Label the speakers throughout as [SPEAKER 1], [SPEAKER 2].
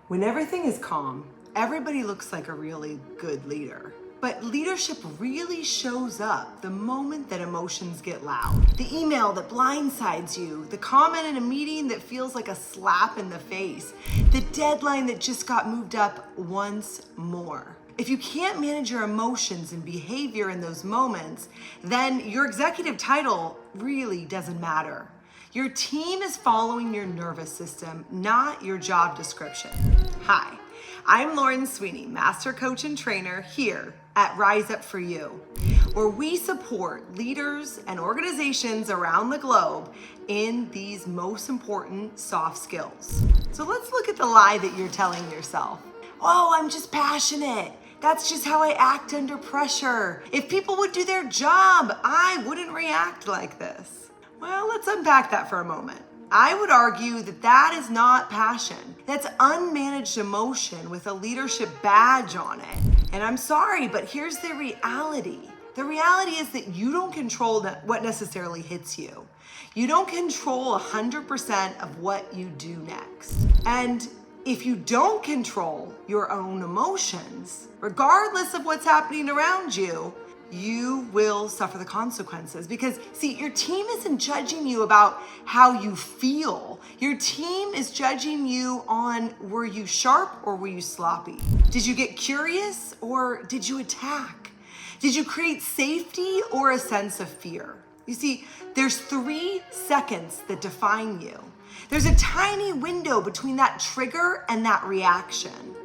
[SPEAKER 1] When everything is calm, everybody looks like a really good leader. But leadership really shows up the moment that emotions get loud. The email that blindsides you, the comment in a meeting that feels like a slap in the face, the deadline that just got moved up once more. If you can't manage your emotions and behavior in those moments, then your executive title really doesn't matter. Your team is following your nervous system, not your job description. Hi, I'm Sweeney, Master Coach and Trainer here at Rise Up For You, where we support leaders and organizations around the globe in these most important soft skills. So let's look at the lie that you're telling yourself. Oh, I'm just passionate. That's just how I act under pressure. If people would do their job, I wouldn't react like this. Well, let's unpack that for a moment. I would argue that that is not passion. That's unmanaged emotion with a leadership badge on it. And I'm sorry, but here's the reality. The reality is that you don't control what necessarily hits you. You don't control 100% of what you do next. And if you don't control your own emotions, regardless of what's happening around you, you will suffer the consequences. Because see, your team isn't judging you about how you feel. Your team is judging you on, were you sharp or were you sloppy? Did you get curious or did you attack? Did you create safety or a sense of fear? You see, there's 3 seconds that define you. There's a tiny window between that trigger and that reaction.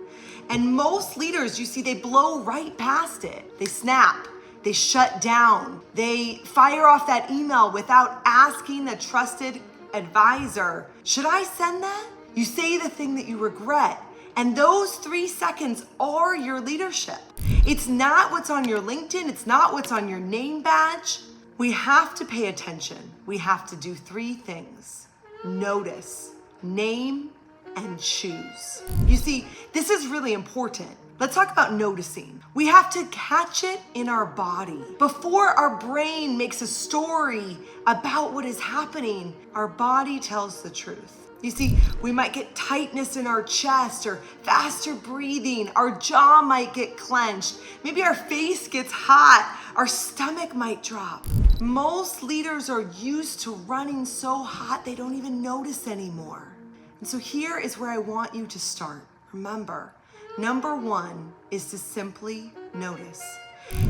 [SPEAKER 1] And most leaders, you see, they blow right past it. They snap. They shut down. They fire off that email without asking a trusted advisor, should I send that? You say the thing that you regret. And those 3 seconds are your leadership. It's not what's on your LinkedIn. It's not what's on your name badge. We have to pay attention. We have to do 3 things. Notice, name, and choose. You see, this is really important. Let's talk about noticing. We have to catch it in our body. Before our brain makes a story about what is happening, our body tells the truth. You see, we might get tightness in our chest or faster breathing. Our jaw might get clenched. Maybe our face gets hot. Our stomach might drop. Most leaders are used to running so hot they don't even notice anymore. And so here is where I want you to start. Remember, number 1 is to simply notice.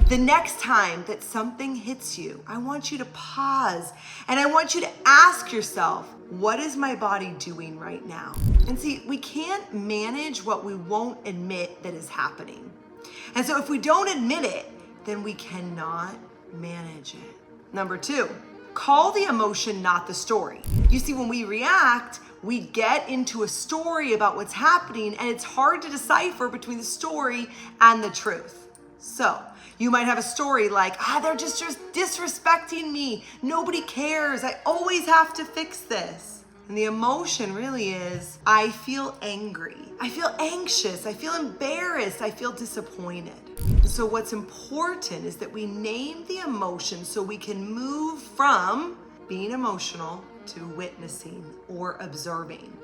[SPEAKER 1] The next time that something hits you, I want you to pause and I want you to ask yourself, what is my body doing right now? And see, we can't manage what we won't admit that is happening. And so if we don't admit it, then we cannot manage it. Number 2, call the emotion, not the story. You see, when we react, we get into a story about what's happening and it's hard to decipher between the story and the truth. So you might have a story like, they're just disrespecting me. Nobody cares. I always have to fix this. And the emotion really is, I feel angry. I feel anxious. I feel embarrassed. I feel disappointed. So what's important is that we name the emotion so we can move from being emotional to witnessing or observing.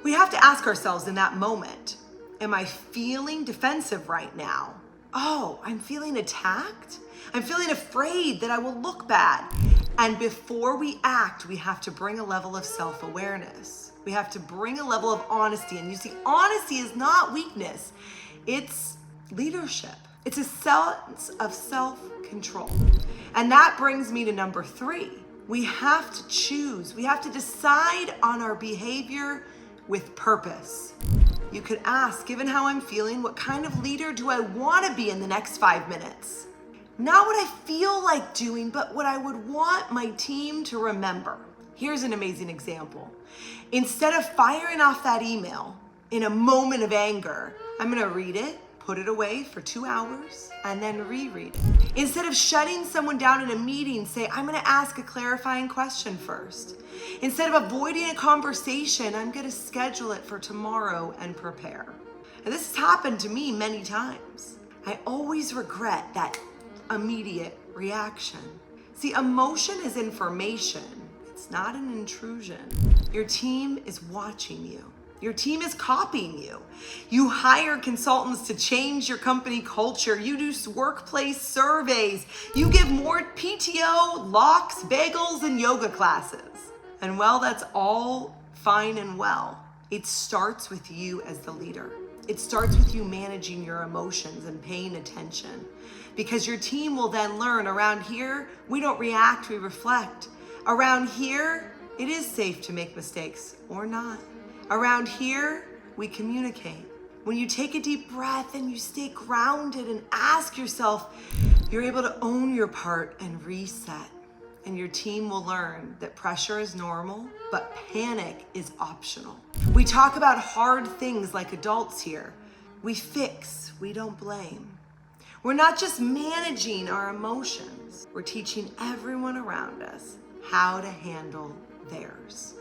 [SPEAKER 1] We have to ask ourselves in that moment, am I feeling defensive right now? Oh, I'm feeling attacked? I'm feeling afraid that I will look bad. And before we act, we have to bring a level of self-awareness. We have to bring a level of honesty. And you see, honesty is not weakness. It's leadership. It's a sense of self-control. And that brings me to number 3. We have to choose. We have to decide on our behavior with purpose. You could ask, given how I'm feeling, what kind of leader do I want to be in the next 5 minutes? Not what I feel like doing, but what I would want my team to remember. Here's an amazing example. Instead of firing off that email in a moment of anger, I'm going to read it, put it away for 2 hours, and then reread it. Instead of shutting someone down in a meeting, say, I'm going to ask a clarifying question first. Instead of avoiding a conversation, I'm going to schedule it for tomorrow and prepare. And this has happened to me many times. I always regret that immediate reaction. See, emotion is information. It's not an intrusion. Your team is watching you. Your team is copying you. You hire consultants to change your company culture. You do workplace surveys. You give more PTO, locks, bagels, and yoga classes. And while that's all fine and well, it starts with you as the leader. It starts with you managing your emotions and paying attention, because your team will then learn, around here, we don't react, we reflect. Around here, it is safe to make mistakes or not. Around here, we communicate. When you take a deep breath and you stay grounded and ask yourself, you're able to own your part and reset. And your team will learn that pressure is normal, but panic is optional. We talk about hard things like adults here. We fix, we don't blame. We're not just managing our emotions, we're teaching everyone around us how to handle theirs.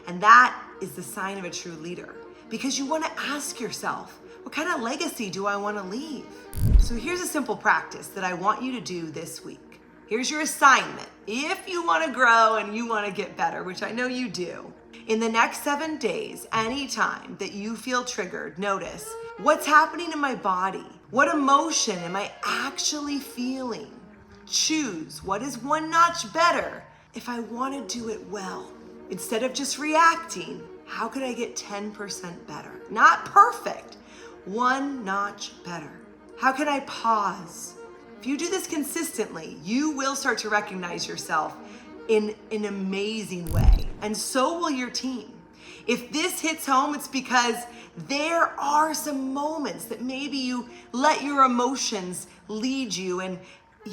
[SPEAKER 1] And that is the sign of a true leader, because you want to ask yourself, what kind of legacy do I want to leave? So here's a simple practice that I want you to do this week. Here's your assignment. If you want to grow and you want to get better, which I know you do, in the next 7 days, anytime that you feel triggered, notice what's happening in my body. What emotion am I actually feeling? Choose what is one notch better if I want to do it well. Instead of just reacting, how could I get 10% better? Not perfect, one notch better. How can I pause? If you do this consistently, you will start to recognize yourself in an amazing way, and so will your team. If this hits home, it's because there are some moments that maybe you let your emotions lead you and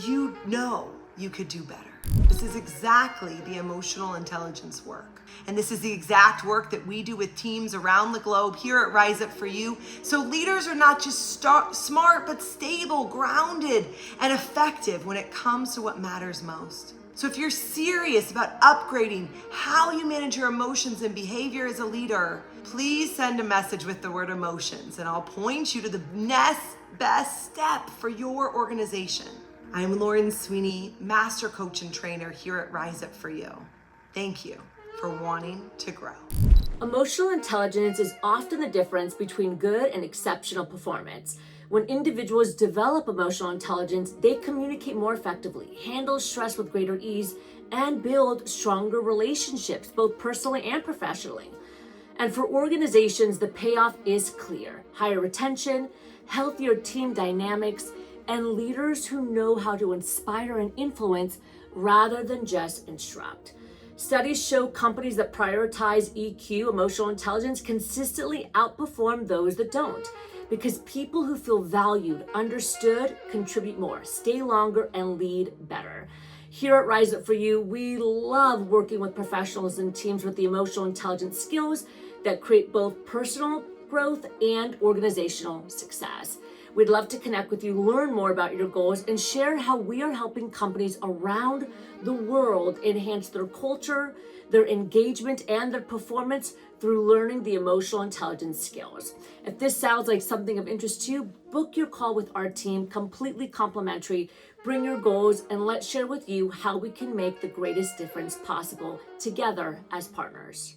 [SPEAKER 1] you know you could do better. This is exactly the emotional intelligence work. And this is the exact work that we do with teams around the globe here at Rise Up For You. So leaders are not just smart, but stable, grounded, and effective when it comes to what matters most. So if you're serious about upgrading how you manage your emotions and behavior as a leader, please send a message with the word emotions, and I'll point you to the next best step for your organization. I'm Lauren Sweeney, Master Coach and Trainer here at Rise Up For You. Thank you for wanting to grow.
[SPEAKER 2] Emotional intelligence is often the difference between good and exceptional performance. When individuals develop emotional intelligence, they communicate more effectively, handle stress with greater ease, and build stronger relationships, both personally and professionally. And for organizations, the payoff is clear: higher retention, healthier team dynamics, and leaders who know how to inspire and influence rather than just instruct. Studies show companies that prioritize EQ, emotional intelligence, consistently outperform those that don't, because people who feel valued, understood, contribute more, stay longer, and lead better. Here at Rise Up For You, we love working with professionals and teams with the emotional intelligence skills that create both personal growth and organizational success. We'd love to connect with you, learn more about your goals, and share how we are helping companies around the world enhance their culture, their engagement, and their performance through learning the emotional intelligence skills. If this sounds like something of interest to you, book your call with our team, completely complimentary. Bring your goals, and let's share with you how we can make the greatest difference possible together as partners.